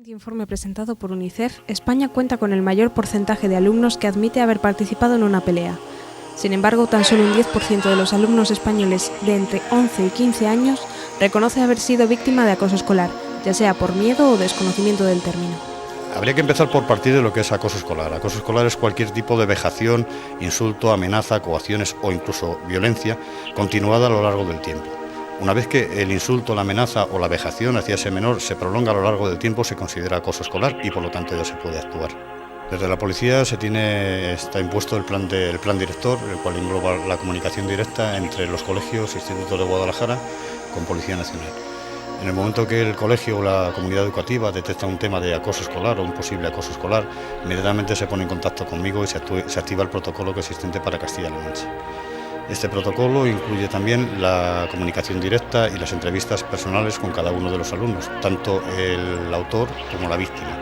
Informe presentado por UNICEF, España cuenta con el mayor porcentaje de alumnos que admite haber participado en una pelea. Sin embargo, tan solo un 10% de los alumnos españoles de entre 11 y 15 años reconoce haber sido víctima de acoso escolar, ya sea por miedo o desconocimiento del término. Habría que empezar por partir de lo que es acoso escolar. Acoso escolar es cualquier tipo de vejación, insulto, amenaza, coacciones o incluso violencia continuada a lo largo del tiempo. Una vez que el insulto, la amenaza o la vejación hacia ese menor se prolonga a lo largo del tiempo, se considera acoso escolar y por lo tanto ya se puede actuar. Desde la policía está impuesto el plan director, el cual engloba la comunicación directa entre los colegios e institutos de Guadalajara con Policía Nacional. En el momento que el colegio o la comunidad educativa detecta un tema de acoso escolar o un posible acoso escolar, inmediatamente se pone en contacto conmigo y se activa el protocolo existente para Castilla-La Mancha. Este protocolo incluye también la comunicación directa y las entrevistas personales con cada uno de los alumnos, tanto el autor como la víctima.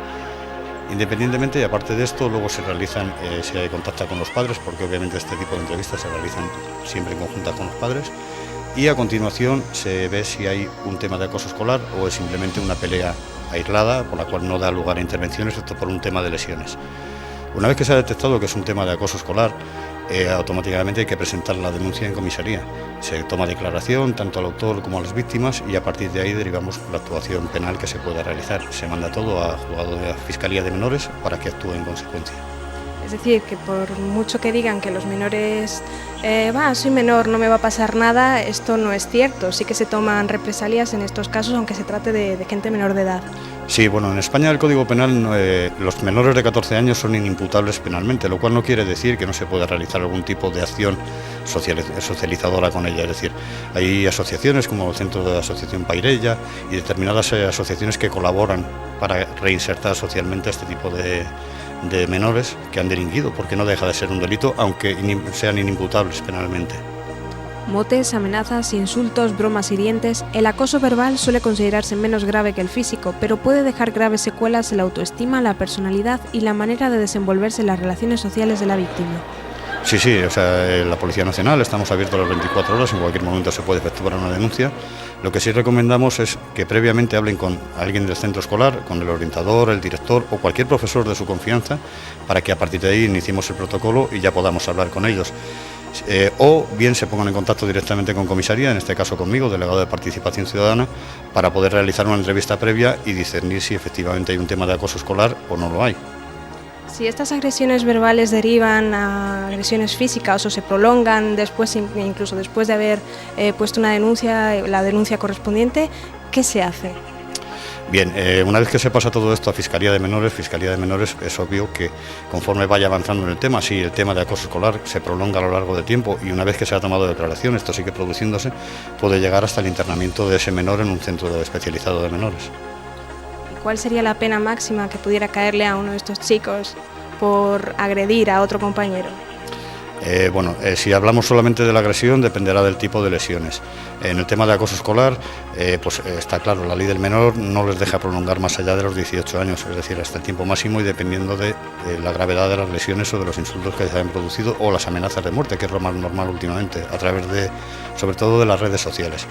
Independientemente y aparte de esto, luego se contacta con los padres, porque obviamente este tipo de entrevistas se realizan siempre en conjunta con los padres, y a continuación se ve si hay un tema de acoso escolar o es simplemente una pelea aislada por la cual no da lugar a intervenciones excepto por un tema de lesiones. Una vez que se ha detectado que es un tema de acoso escolar, automáticamente hay que presentar la denuncia en comisaría. Se toma declaración tanto al autor como a las víctimas y a partir de ahí derivamos la actuación penal que se pueda realizar. Se manda todo a juzgado de la Fiscalía de Menores para que actúe en consecuencia. Es decir, que por mucho que digan que los menores, soy menor, no me va a pasar nada, esto no es cierto. Sí que se toman represalias en estos casos, aunque se trate de gente menor de edad. Sí, bueno, en España el Código Penal, los menores de 14 años son inimputables penalmente, lo cual no quiere decir que no se pueda realizar algún tipo de acción socializadora con ella. Es decir, hay asociaciones como el Centro de Asociación Pairella y determinadas asociaciones que colaboran para reinsertar socialmente a este tipo de menores que han delinquido, porque no deja de ser un delito, aunque sean inimputables penalmente. Motes, amenazas, insultos, bromas hirientes. El acoso verbal suele considerarse menos grave que el físico, pero puede dejar graves secuelas en la autoestima, la personalidad y la manera de desenvolverse en las relaciones sociales de la víctima. Sí, la Policía Nacional estamos abiertos las 24 horas, en cualquier momento se puede efectuar una denuncia. Lo que sí recomendamos es que previamente hablen con alguien del centro escolar, con el orientador, el director o cualquier profesor de su confianza, para que a partir de ahí iniciemos el protocolo y ya podamos hablar con ellos. O bien se pongan en contacto directamente con comisaría, en este caso conmigo, delegado de Participación Ciudadana, para poder realizar una entrevista previa y discernir si efectivamente hay un tema de acoso escolar o no lo hay. Si estas agresiones verbales derivan a agresiones físicas o se prolongan incluso después de haber puesto la denuncia correspondiente, ¿qué se hace? Bien, una vez que se pasa todo esto a Fiscalía de Menores es obvio que conforme vaya avanzando en el tema, si el tema de acoso escolar se prolonga a lo largo del tiempo y una vez que se ha tomado declaración, esto sigue produciéndose, puede llegar hasta el internamiento de ese menor en un centro especializado de menores. ¿Y cuál sería la pena máxima que pudiera caerle a uno de estos chicos por agredir a otro compañero? Si hablamos solamente de la agresión, dependerá del tipo de lesiones. En el tema de acoso escolar, está claro, la ley del menor no les deja prolongar más allá de los 18 años, es decir, hasta el tiempo máximo y dependiendo de la gravedad de las lesiones o de los insultos que se hayan producido o las amenazas de muerte, que es lo más normal últimamente, a través sobre todo de las redes sociales.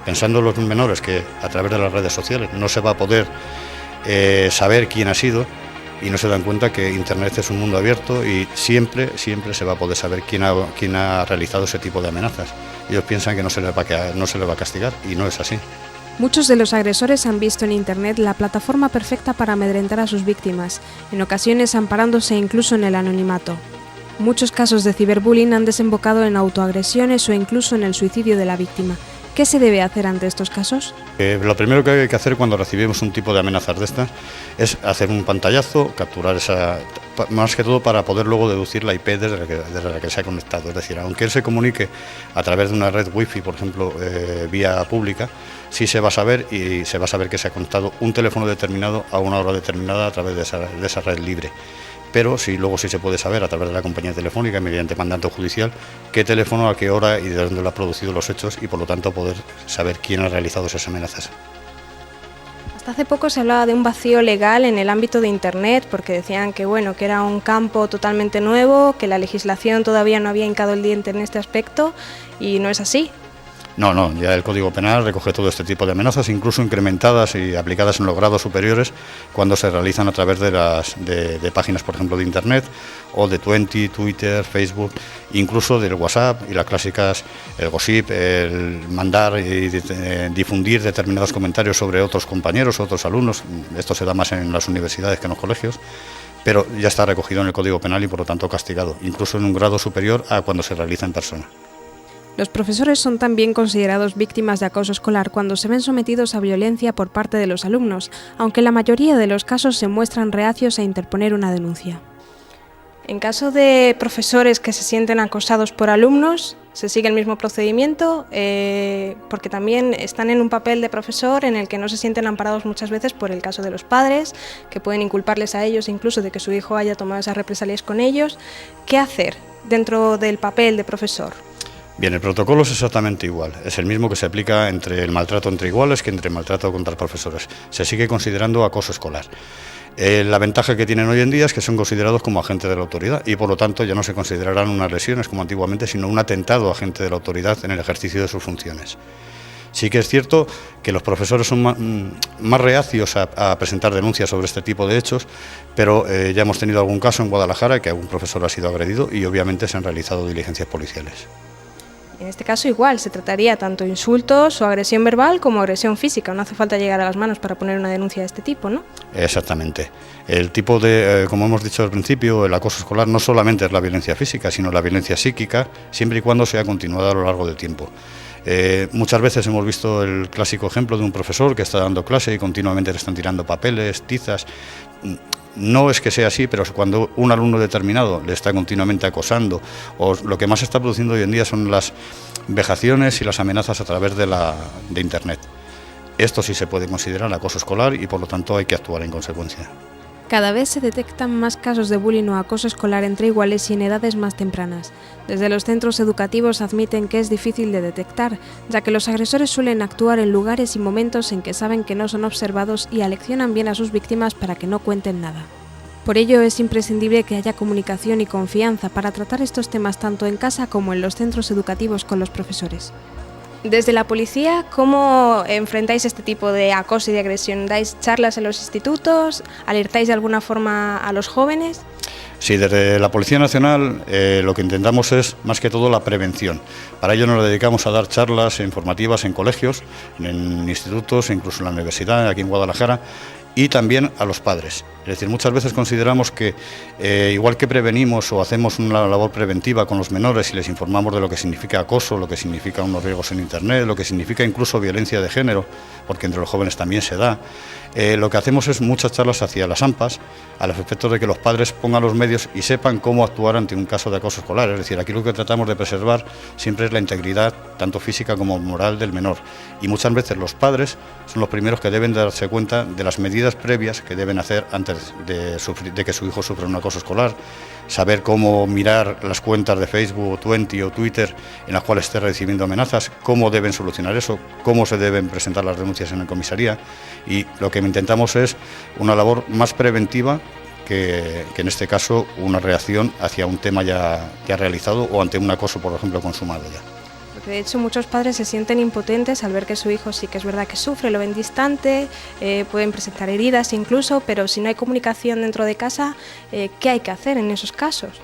Pensando en los menores que a través de las redes sociales no se va a poder saber quién ha sido, y no se dan cuenta que Internet es un mundo abierto y siempre se va a poder saber quién ha realizado ese tipo de amenazas. Ellos piensan que no se les va a castigar y no es así. Muchos de los agresores han visto en Internet la plataforma perfecta para amedrentar a sus víctimas, en ocasiones amparándose incluso en el anonimato. Muchos casos de ciberbullying han desembocado en autoagresiones o incluso en el suicidio de la víctima. ¿Qué se debe hacer ante estos casos? Lo primero que hay que hacer cuando recibimos un tipo de amenazas de estas es hacer un pantallazo, capturar más que todo para poder luego deducir la IP desde la que se ha conectado. Es decir, aunque él se comunique a través de una red wifi, por ejemplo, vía pública, sí se va a saber y se va a saber que se ha conectado un teléfono determinado a una hora determinada a través de esa red libre. Pero luego sí se puede saber a través de la compañía telefónica, mediante mandato judicial, qué teléfono, a qué hora y de dónde lo ha producido los hechos y por lo tanto poder saber quién ha realizado esas amenazas. Hasta hace poco se hablaba de un vacío legal en el ámbito de Internet porque decían que era un campo totalmente nuevo, que la legislación todavía no había hincado el diente en este aspecto y no es así. No, ya el Código Penal recoge todo este tipo de amenazas, incluso incrementadas y aplicadas en los grados superiores cuando se realizan a través de páginas, por ejemplo, de Internet o de Twitter, Facebook, incluso del WhatsApp y las clásicas, el gossip, el mandar y difundir determinados comentarios sobre otros compañeros, otros alumnos. Esto se da más en las universidades que en los colegios, pero ya está recogido en el Código Penal y por lo tanto castigado, incluso en un grado superior a cuando se realiza en persona. Los profesores son también considerados víctimas de acoso escolar cuando se ven sometidos a violencia por parte de los alumnos, aunque en la mayoría de los casos se muestran reacios a interponer una denuncia. En caso de profesores que se sienten acosados por alumnos, se sigue el mismo procedimiento, porque también están en un papel de profesor en el que no se sienten amparados muchas veces por el caso de los padres, que pueden inculparles a ellos incluso de que su hijo haya tomado esas represalias con ellos. ¿Qué hacer dentro del papel de profesor? Bien, el protocolo es exactamente igual, es el mismo que se aplica entre el maltrato entre iguales que entre el maltrato contra profesores. Se sigue considerando acoso escolar. La ventaja que tienen hoy en día es que son considerados como agentes de la autoridad y por lo tanto ya no se considerarán unas lesiones como antiguamente, sino un atentado a agente de la autoridad en el ejercicio de sus funciones. Sí que es cierto que los profesores son más reacios a presentar denuncias sobre este tipo de hechos, pero ya hemos tenido algún caso en Guadalajara que algún profesor ha sido agredido y obviamente se han realizado diligencias policiales. En este caso igual, se trataría tanto insultos o agresión verbal como agresión física. No hace falta llegar a las manos para poner una denuncia de este tipo, ¿no? Exactamente. El tipo de, como hemos dicho al principio, el acoso escolar no solamente es la violencia física, sino la violencia psíquica, siempre y cuando sea continuada a lo largo del tiempo. Muchas veces hemos visto el clásico ejemplo de un profesor que está dando clase y continuamente le están tirando papeles, tizas. No es que sea así, pero cuando un alumno determinado le está continuamente acosando, o lo que más se está produciendo hoy en día son las vejaciones y las amenazas a través de Internet. Esto sí se puede considerar acoso escolar y por lo tanto hay que actuar en consecuencia. Cada vez se detectan más casos de bullying o acoso escolar entre iguales y en edades más tempranas. Desde los centros educativos admiten que es difícil de detectar, ya que los agresores suelen actuar en lugares y momentos en que saben que no son observados y aleccionan bien a sus víctimas para que no cuenten nada. Por ello es imprescindible que haya comunicación y confianza para tratar estos temas tanto en casa como en los centros educativos con los profesores. Desde la policía, ¿cómo enfrentáis este tipo de acoso y de agresión? ¿Dais charlas en los institutos? ¿Alertáis de alguna forma a los jóvenes? Sí, desde la Policía Nacional lo que intentamos es más que todo la prevención. Para ello nos dedicamos a dar charlas informativas en colegios, en institutos, incluso en la universidad, aquí en Guadalajara, y también a los padres. Es decir, muchas veces consideramos que igual que prevenimos o hacemos una labor preventiva con los menores y les informamos de lo que significa acoso, lo que significa unos riesgos en Internet, lo que significa incluso violencia de género, porque entre los jóvenes también se da, lo que hacemos es muchas charlas hacia las AMPAs, a los efectos de que los padres pongan los medios y sepan cómo actuar ante un caso de acoso escolar. Es decir, aquí lo que tratamos de preservar siempre es la integridad, tanto física como moral del menor. Y muchas veces los padres son los primeros que deben darse cuenta de las medidas previas que deben hacer antes de que su hijo sufra un acoso escolar, saber cómo mirar las cuentas de Facebook, o Twitter en las cuales esté recibiendo amenazas, cómo deben solucionar eso, cómo se deben presentar las denuncias en la comisaría, y lo que intentamos es una labor más preventiva que en este caso una reacción hacia un tema ya realizado o ante un acoso, por ejemplo, consumado ya. Porque de hecho muchos padres se sienten impotentes al ver que su hijo sí que es verdad que sufre, lo ven distante, pueden presentar heridas incluso, pero si no hay comunicación dentro de casa, ¿qué hay que hacer en esos casos?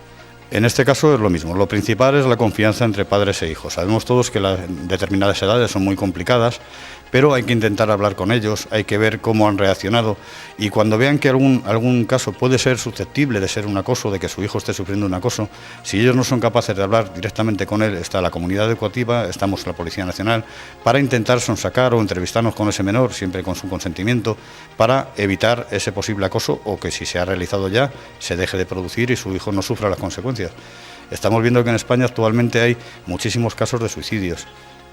En este caso es lo mismo, lo principal es la confianza entre padres e hijos. Sabemos todos que las determinadas edades son muy complicadas, pero hay que intentar hablar con ellos, hay que ver cómo han reaccionado y cuando vean que algún caso puede ser susceptible de ser un acoso, de que su hijo esté sufriendo un acoso, si ellos no son capaces de hablar directamente con él, está la comunidad educativa, estamos la Policía Nacional, para intentar sonsacar o entrevistarnos con ese menor, siempre con su consentimiento, para evitar ese posible acoso o que si se ha realizado ya, se deje de producir y su hijo no sufra las consecuencias. Estamos viendo que en España actualmente hay muchísimos casos de suicidios.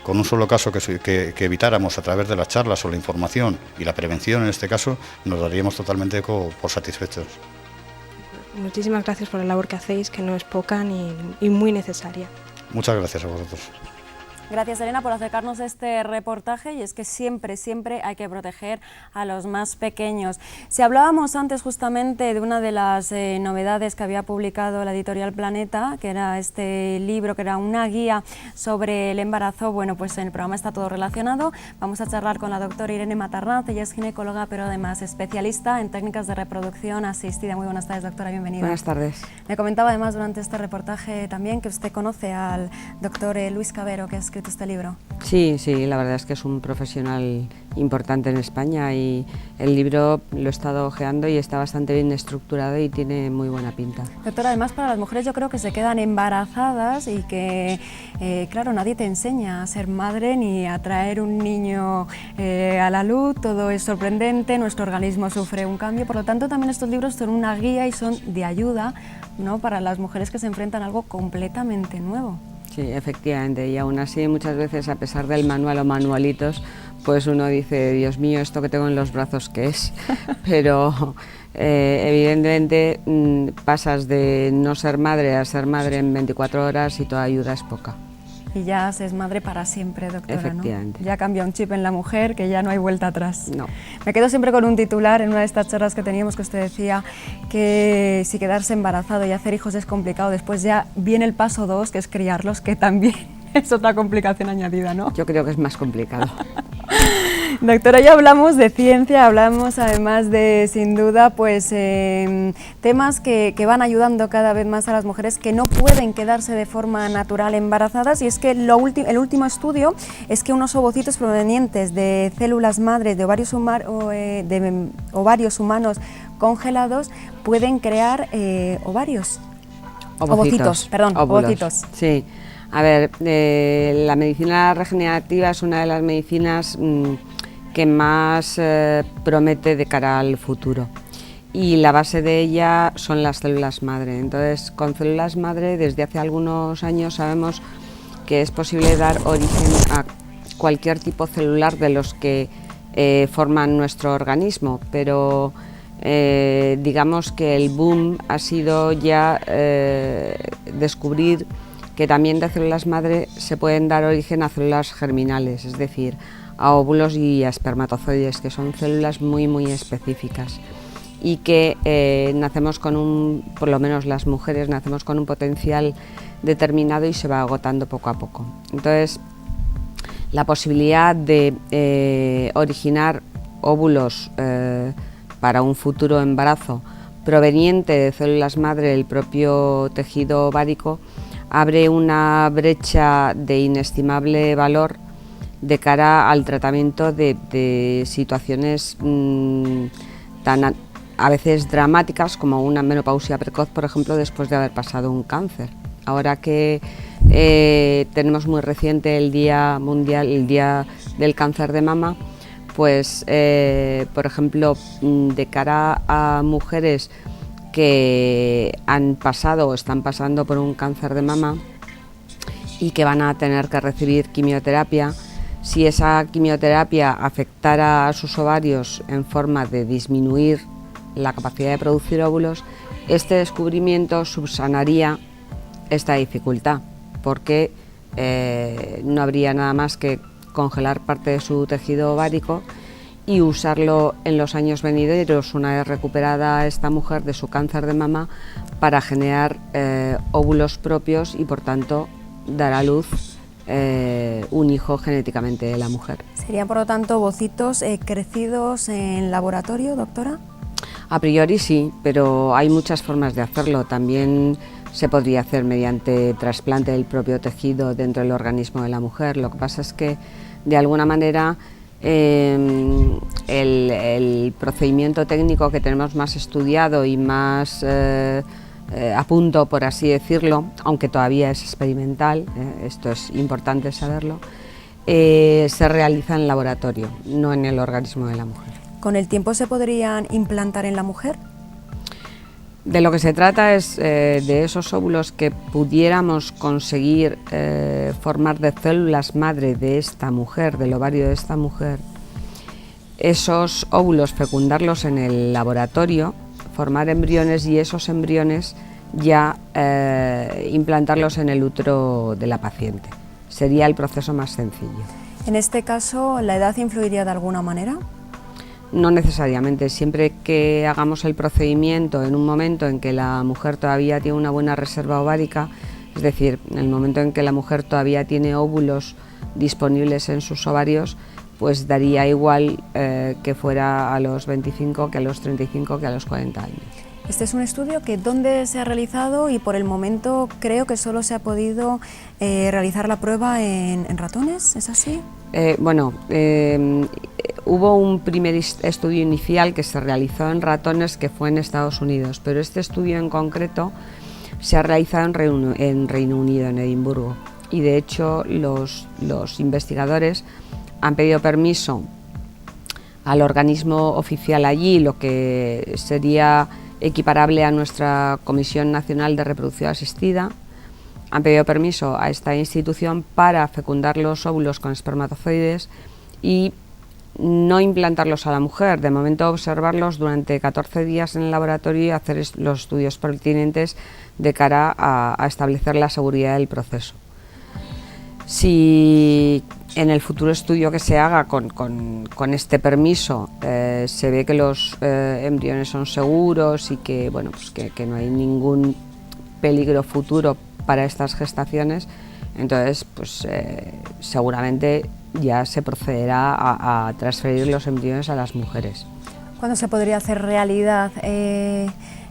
Con un solo caso que evitáramos a través de las charlas o la información y la prevención en este caso, nos daríamos totalmente por satisfechos. Muchísimas gracias por la labor que hacéis, que no es poca ni muy necesaria. Muchas gracias a vosotros. Gracias, Elena, por acercarnos a este reportaje, y es que siempre hay que proteger a los más pequeños. Si hablábamos antes justamente de una de las novedades que había publicado la editorial Planeta, que era este libro, que era una guía sobre el embarazo, bueno, pues en el programa está todo relacionado. Vamos a charlar con la doctora Irene Matarranz, ella es ginecóloga, pero además especialista en técnicas de reproducción asistida. Muy buenas tardes, doctora, bienvenida. Buenas tardes. Me comentaba además durante este reportaje también que usted conoce al doctor Luis Cabero, que ha escrito este libro. Sí, la verdad es que es un profesional importante en España y el libro lo he estado ojeando y está bastante bien estructurado y tiene muy buena pinta. Doctora, además para las mujeres yo creo que se quedan embarazadas y que, claro, nadie te enseña a ser madre ni a traer un niño a la luz, todo es sorprendente, nuestro organismo sufre un cambio, por lo tanto también estos libros son una guía y son de ayuda, ¿no?, para las mujeres que se enfrentan a algo completamente nuevo. Sí, efectivamente, y aún así muchas veces, a pesar del manual o manualitos, pues uno dice, Dios mío, esto que tengo en los brazos, ¿qué es? Pero evidentemente pasas de no ser madre a ser madre en 24 horas y toda ayuda es poca. Y ya se es madre para siempre, doctora, efectivamente, ¿no? Ya cambia un chip en la mujer, que ya no hay vuelta atrás. No. Me quedo siempre con un titular en una de estas charlas que teníamos, que usted decía que si quedarse embarazado y hacer hijos es complicado, después ya viene el paso 2, que es criarlos, que también es otra complicación añadida, ¿no? Yo creo que es más complicado. Doctora, ya hablamos de ciencia, hablamos además de, sin duda, pues temas que van ayudando cada vez más a las mujeres que no pueden quedarse de forma natural embarazadas, y es que el último estudio es que unos ovocitos provenientes de células madres de ovarios humanos congelados pueden crear ovocitos. Sí. A ver, la medicina regenerativa es una de las medicinas que más promete de cara al futuro, y la base de ella son las células madre. Entonces, con células madre desde hace algunos años sabemos que es posible dar origen a cualquier tipo celular de los que forman nuestro organismo, pero digamos que el boom ha sido ya descubrir que también de células madre se pueden dar origen a células germinales, es decir, a óvulos y a espermatozoides, que son células muy específicas y que nacemos con por lo menos las mujeres, nacemos con un potencial determinado y se va agotando poco a poco. Entonces, la posibilidad de originar óvulos para un futuro embarazo proveniente de células madre del propio tejido ovárico abre una brecha de inestimable valor de cara al tratamiento de situaciones tan a veces dramáticas como una menopausia precoz, por ejemplo, después de haber pasado un cáncer. Ahora que tenemos muy reciente el Día Mundial, el Día del Cáncer de Mama, pues, por ejemplo, de cara a mujeres que han pasado o están pasando por un cáncer de mama y que van a tener que recibir quimioterapia, si esa quimioterapia afectara a sus ovarios en forma de disminuir la capacidad de producir óvulos, este descubrimiento subsanaría esta dificultad, porque no habría nada más que congelar parte de su tejido ovárico y usarlo en los años venideros, una vez recuperada esta mujer de su cáncer de mama, para generar óvulos propios y por tanto dar a luz un hijo genéticamente de la mujer. ¿Serían por lo tanto ovocitos crecidos en laboratorio, doctora? A priori sí, pero hay muchas formas de hacerlo. También se podría hacer mediante trasplante del propio tejido dentro del organismo de la mujer. Lo que pasa es que de alguna manera el procedimiento técnico que tenemos más estudiado y más a punto, por así decirlo, aunque todavía es experimental, esto es importante saberlo, se realiza en laboratorio, no en el organismo de la mujer. ¿Con el tiempo se podrían implantar en la mujer? De lo que se trata es de esos óvulos que pudiéramos conseguir formar de células madre de esta mujer, del ovario de esta mujer, esos óvulos fecundarlos en el laboratorio, formar embriones y esos embriones ya implantarlos en el útero de la paciente. sería el proceso más sencillo. En este caso, ¿la edad influiría de alguna manera? No necesariamente, siempre que hagamos el procedimiento en un momento en que la mujer todavía tiene una buena reserva ovárica, es decir, en el momento en que la mujer todavía tiene óvulos disponibles en sus ovarios, pues daría igual que fuera a los 25 que a los 35 que a los 40 años. Este es un estudio que ¿dónde se ha realizado? Y por el momento creo que solo se ha podido realizar la prueba en ratones, ¿es así? Hubo un primer estudio inicial que se realizó en ratones que fue en Estados Unidos, pero este estudio en concreto se ha realizado en Reino Unido, en Edimburgo, y de hecho los investigadores han pedido permiso al organismo oficial allí, lo que sería equiparable a nuestra Comisión Nacional de Reproducción Asistida. Han pedido permiso a esta institución para fecundar los óvulos con espermatozoides y no implantarlos a la mujer, de momento observarlos durante 14 días en el laboratorio y hacer los estudios pertinentes de cara a establecer la seguridad del proceso. Si en el futuro estudio que se haga con este permiso se ve que los embriones son seguros y que, bueno, pues que no hay ningún peligro futuro para estas gestaciones, entonces pues seguramente ya se procederá a transferir los embriones a las mujeres. ¿Cuándo se podría hacer realidad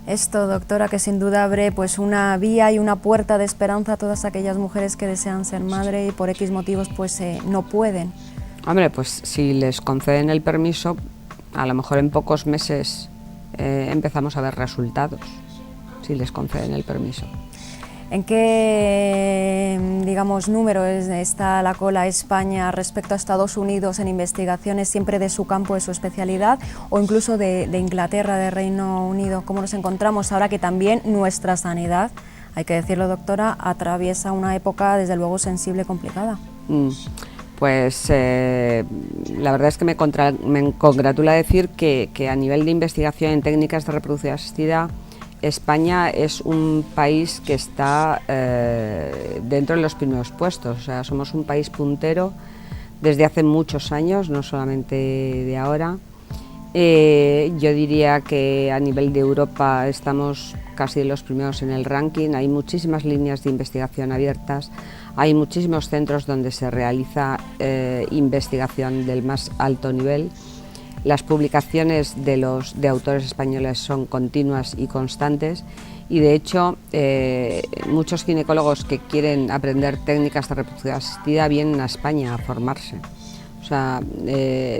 esto, doctora, que sin duda abre pues una vía y una puerta de esperanza a todas aquellas mujeres que desean ser madre y por X motivos pues no pueden? Hombre, pues si les conceden el permiso, a lo mejor en pocos meses empezamos a ver resultados, si les conceden el permiso. ¿En qué, digamos, número está la cola España respecto a Estados Unidos en investigaciones siempre de su campo, de su especialidad, o incluso de Inglaterra, de Reino Unido? ¿Cómo nos encontramos ahora que también nuestra sanidad, hay que decirlo, doctora, atraviesa una época desde luego sensible y complicada? Pues la verdad es que me congratula decir que a nivel de investigación en técnicas de reproducción asistida, España es un país que está dentro de los primeros puestos, o sea, somos un país puntero desde hace muchos años, no solamente de ahora. Yo diría que a nivel de Europa estamos casi de los primeros en el ranking, hay muchísimas líneas de investigación abiertas, hay muchísimos centros donde se realiza investigación del más alto nivel. Las publicaciones de autores españoles son continuas y constantes y de hecho muchos ginecólogos que quieren aprender técnicas de reproducción asistida vienen a España a formarse. O sea,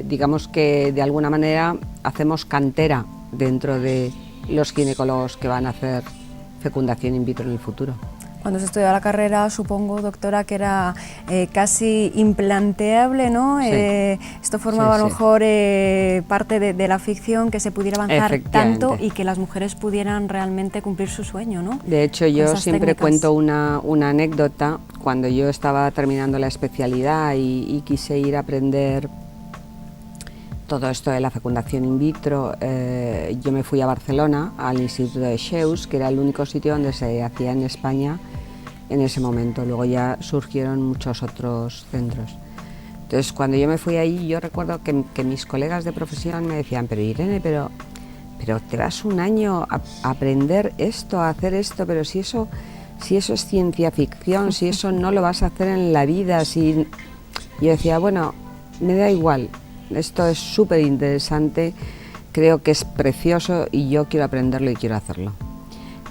digamos que de alguna manera hacemos cantera dentro de los ginecólogos que van a hacer fecundación in vitro en el futuro. Cuando se estudiaba la carrera, supongo, doctora, que era casi implanteable, ¿no? Sí. Esto formaba a lo mejor parte de la ficción, que se pudiera avanzar tanto y que las mujeres pudieran realmente cumplir su sueño, ¿no? De hecho, yo siempre técnicas. cuento una anécdota. Cuando yo estaba terminando la especialidad y quise ir a aprender todo esto de la fecundación in vitro, yo me fui a Barcelona, al Instituto de Xeus, que era el único sitio donde se hacía en España en ese momento. Luego ya surgieron muchos otros centros. Entonces, cuando yo me fui ahí, yo recuerdo que mis colegas de profesión me decían, pero Irene, pero te vas un año a aprender esto, a hacer esto, pero si eso es ciencia ficción, si eso no lo vas a hacer en la vida, si... Yo decía, bueno, me da igual, esto es súper interesante, creo que es precioso y yo quiero aprenderlo y quiero hacerlo.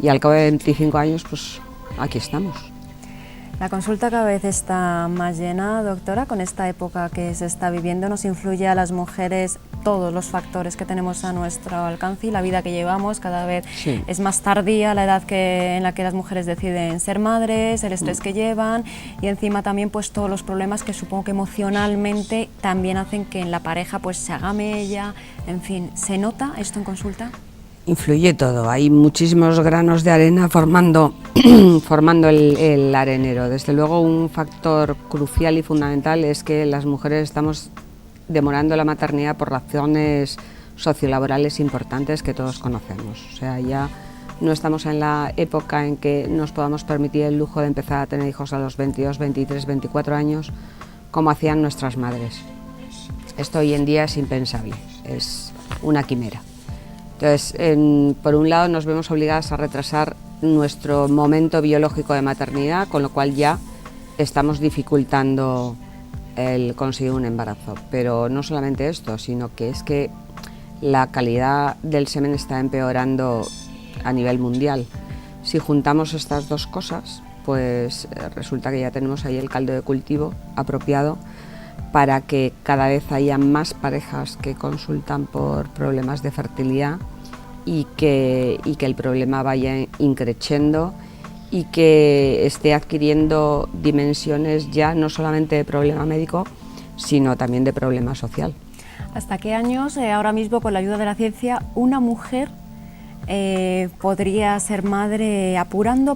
Y al cabo de 25 años, pues aquí estamos. La consulta cada vez está más llena, doctora, con esta época que se está viviendo. Nos influye a las mujeres todos los factores que tenemos a nuestro alcance y la vida que llevamos cada vez es más tardía, la edad en la que las mujeres deciden ser madres, el estrés que llevan y encima también pues todos los problemas que supongo que emocionalmente también hacen que en la pareja pues se haga mella, en fin, ¿se nota esto en consulta? Influye todo, hay muchísimos granos de arena formando el arenero. Desde luego un factor crucial y fundamental es que las mujeres estamos demorando la maternidad por razones sociolaborales importantes que todos conocemos. O sea, ya no estamos en la época en que nos podamos permitir el lujo de empezar a tener hijos a los 22, 23, 24 años, como hacían nuestras madres. Esto hoy en día es impensable, es una quimera. Entonces, por un lado nos vemos obligadas a retrasar nuestro momento biológico de maternidad, con lo cual ya estamos dificultando el conseguir un embarazo. Pero no solamente esto, sino que es que la calidad del semen está empeorando a nivel mundial. Si juntamos estas dos cosas, pues resulta que ya tenemos ahí el caldo de cultivo apropiado para que cada vez haya más parejas que consultan por problemas de fertilidad y que el problema vaya increciendo y que esté adquiriendo dimensiones ya no solamente de problema médico, sino también de problema social. ¿Hasta qué años, ahora mismo con la ayuda de la ciencia, una mujer podría ser madre apurando?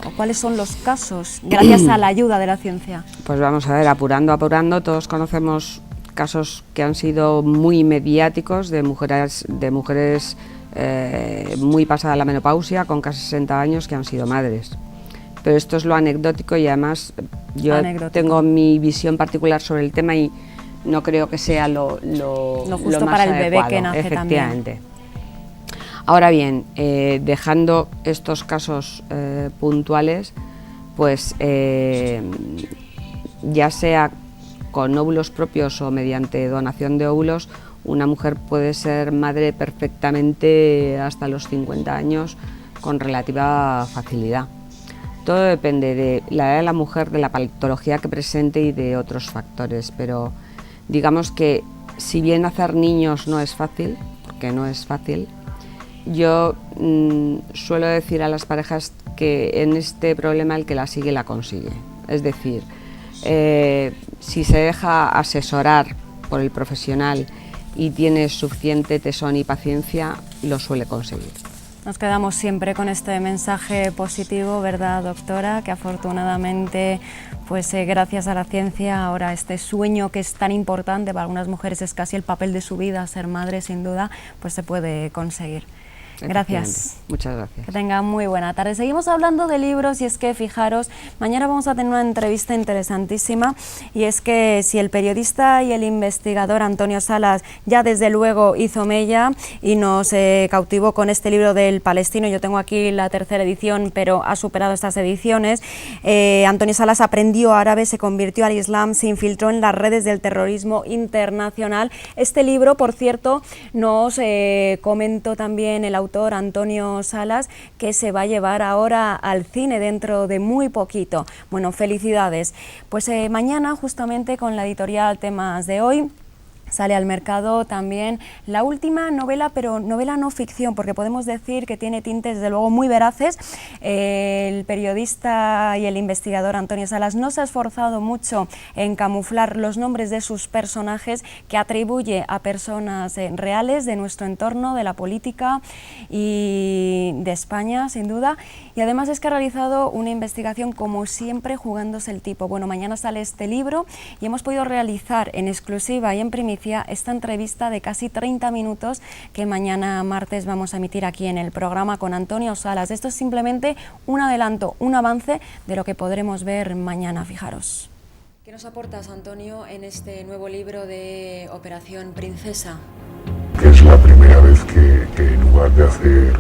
¿O cuáles son los casos gracias a la ayuda de la ciencia? Pues vamos a ver, apurando, todos conocemos casos que han sido muy mediáticos de mujeres muy pasada la menopausia, con casi 60 años, que han sido madres. Pero esto es lo anecdótico y además yo tengo mi visión particular sobre el tema y no creo que sea lo justo lo más para el adecuado, bebé que nace efectivamente. también. Ahora bien, dejando estos casos puntuales, pues ya sea con óvulos propios o mediante donación de óvulos, una mujer puede ser madre perfectamente hasta los 50 años con relativa facilidad. Todo depende de la edad de la mujer, de la patología que presente y de otros factores, pero digamos que si bien hacer niños no es fácil, porque no es fácil, yo suelo decir a las parejas que en este problema el que la sigue la consigue. Es decir, si se deja asesorar por el profesional y tiene suficiente tesón y paciencia, lo suele conseguir. Nos quedamos siempre con este mensaje positivo, ¿verdad, doctora? Que afortunadamente, pues gracias a la ciencia, ahora este sueño que es tan importante para algunas mujeres, es casi el papel de su vida, ser madre sin duda, pues se puede conseguir. Gracias. Muchas gracias. Que tengan muy buena tarde. Seguimos hablando de libros y es que, fijaros, mañana vamos a tener una entrevista interesantísima y es que si el periodista y el investigador Antonio Salas ya desde luego hizo mella y nos cautivó con este libro del Palestino, yo tengo aquí la tercera edición, pero ha superado estas ediciones. Antonio Salas aprendió árabe, se convirtió al Islam, se infiltró en las redes del terrorismo internacional. Este libro, por cierto, nos comentó también el autor Antonio Salas, que se va a llevar ahora al cine dentro de muy poquito. Bueno, felicidades. Pues mañana, justamente con la editorial Temas de Hoy, sale al mercado también la última novela, pero novela no ficción, porque podemos decir que tiene tintes desde luego muy veraces. El periodista y el investigador Antonio Salas no se ha esforzado mucho en camuflar los nombres de sus personajes, que atribuye a personas reales de nuestro entorno, de la política y de España, sin duda. Y además es que ha realizado una investigación, como siempre, jugándose el tipo. Bueno, mañana sale este libro y hemos podido realizar en exclusiva y en primicia esta entrevista de casi 30 minutos que mañana martes vamos a emitir aquí en el programa con Antonio Salas. Esto es simplemente un adelanto, un avance de lo que podremos ver mañana, fijaros. ¿Qué nos aportas, Antonio, en este nuevo libro de Operación Princesa? Que es la primera vez que en lugar de hacer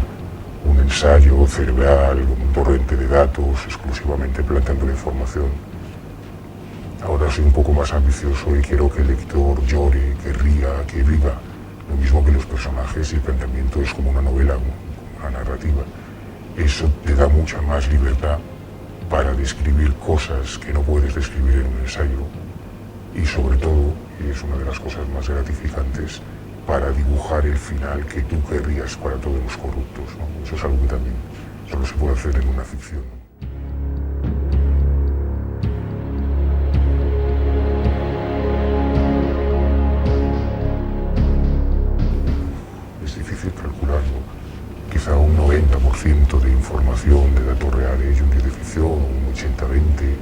un ensayo cerebral, un torrente de datos exclusivamente planteando la información, ahora soy un poco más ambicioso y quiero que el lector llore, que ría, que viva. Lo mismo que los personajes y el planteamiento es como una novela, como una narrativa. Eso te da mucha más libertad para describir cosas que no puedes describir en un ensayo. Y sobre todo, y es una de las cosas más gratificantes, para dibujar el final que tú querrías para todos los corruptos, ¿no? Eso es algo que también solo se puede hacer en una ficción, ¿no? Calcularlo, quizá un 90% de información de datos reales y un 10% de ficción, un 80-20,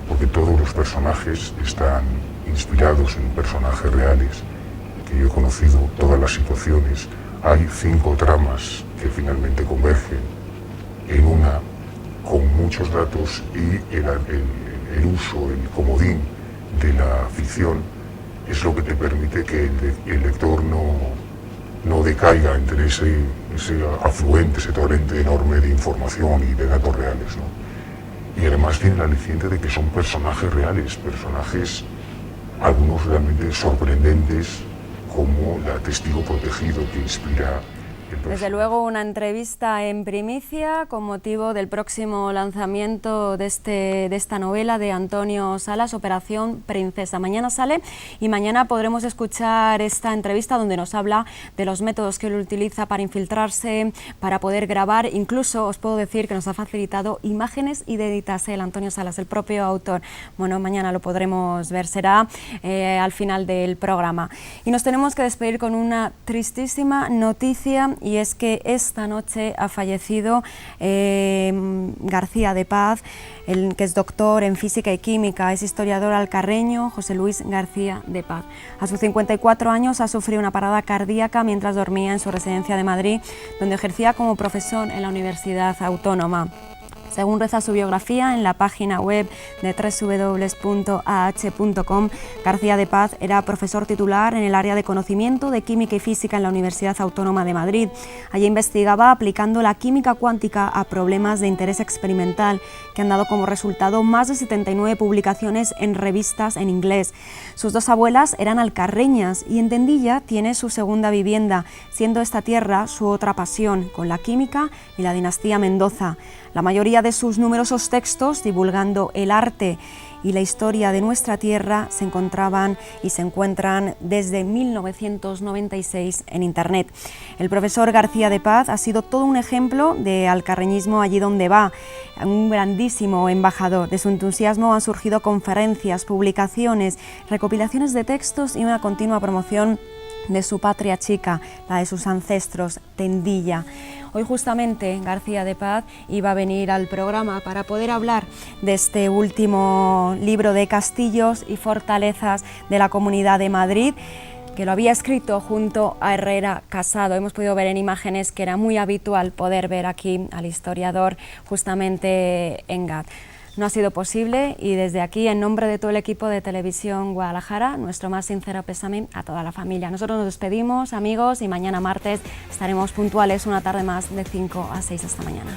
porque todos los personajes están inspirados en personajes reales que yo he conocido, todas las situaciones hay 5 tramas que finalmente convergen en una con muchos datos y el uso, el comodín de la ficción es lo que te permite que el lector no decaiga entre ese afluente, ese torrente enorme de información y de datos reales, ¿no? Y además tiene el aliciente de que son personajes reales, personajes algunos realmente sorprendentes, como la testigo protegido que inspira. Desde luego una entrevista en primicia con motivo del próximo lanzamiento de esta novela de Antonio Salas, Operación Princesa. Mañana sale y mañana podremos escuchar esta entrevista donde nos habla de los métodos que él utiliza para infiltrarse, para poder grabar. Incluso os puedo decir que nos ha facilitado imágenes inéditas el Antonio Salas, el propio autor. Bueno, mañana lo podremos ver, será al final del programa. Y nos tenemos que despedir con una tristísima noticia, y es que esta noche ha fallecido García de Paz, que es doctor en física y química, es historiador alcarreño, José Luis García de Paz. A sus 54 años ha sufrido una parada cardíaca mientras dormía en su residencia de Madrid, donde ejercía como profesor en la Universidad Autónoma. Según reza su biografía en la página web de www.ah.com, García de Paz era profesor titular en el área de conocimiento de química y física en la Universidad Autónoma de Madrid. Allí investigaba aplicando la química cuántica a problemas de interés experimental, que han dado como resultado más de 79 publicaciones en revistas en inglés. Sus dos abuelas eran alcarreñas y en Tendilla tiene su segunda vivienda, siendo esta tierra su otra pasión, con la química y la dinastía Mendoza. La mayoría de sus numerosos textos divulgando el arte y la historia de nuestra tierra se encontraban y se encuentran desde 1996 en Internet. El profesor García de Paz ha sido todo un ejemplo de alcarreñismo allí donde va, un grandísimo embajador. De su entusiasmo han surgido conferencias, publicaciones, recopilaciones de textos y una continua promoción de su patria chica, la de sus ancestros, Tendilla. Hoy justamente García de Paz iba a venir al programa para poder hablar de este último libro de castillos y fortalezas de la Comunidad de Madrid, que lo había escrito junto a Herrera Casado. Hemos podido ver en imágenes que era muy habitual poder ver aquí al historiador justamente en GAD. No ha sido posible y desde aquí, en nombre de todo el equipo de Televisión Guadalajara, nuestro más sincero pésame a toda la familia. Nosotros nos despedimos, amigos, y mañana martes estaremos puntuales una tarde más de 5 a 6 esta mañana.